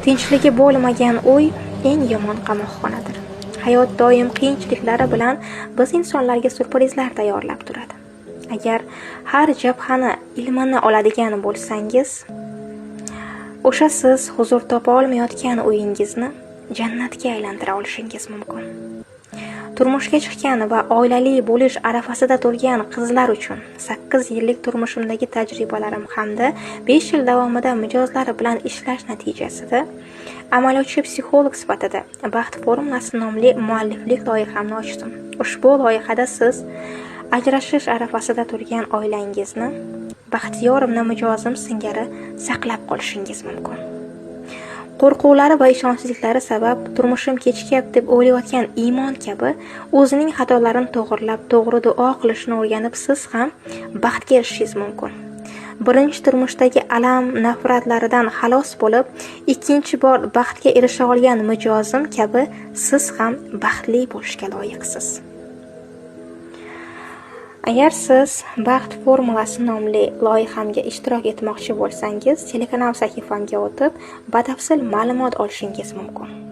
Tinchligi bo'lmagan uy eng yomon qamoqxonadir. Hayot doim qiyinchiliklari bilan biz insonlarga surprizlar tayyorlab turadi. Agar har jabhani ilmini oladigan bo'lsangiz, o'sha siz huzur topa olmayotgan uyingizni jannatga aylantira olishingiz mumkin. Turmushga chiqqan va oilali bo'lish arafasida turgan qizlar uchun 8 yillik turmushimdagi tajribalarim hamda 5 yil davomida mijozlari bilan ishlash natijasida amaliyotchi psixolog sifatida Baxt formulasi nomli mualliflik loyihamni ochdim. Ushbu loyihada siz ajrashish arafasida turgan oilangizni baxtiyorimni mijozim singari saqlab qolishingiz mumkin. Qo'rquvlari va ishonchsizliklari sabab turmushim kechikyapti deb o'ylayotgan Iymon kabi o'zining xatolarini to'g'rilab, to'g'ri duo qilishni o'rganib siz ham baxtga erishishingiz mumkin. Birinchi turmushdagi alam, nafratlaridan xalos bo'lib, ikkinchi bor baxtga erisha olgan mijozim kabi siz ham baxtli bo'lishga loyiqsiz. Agar siz Baxt formulasi nomli loyihamga ishtirok etmoqchi bo'lsangiz, telekanal sahifamga o'tib, batafsil ma'lumot olishingiz mumkin.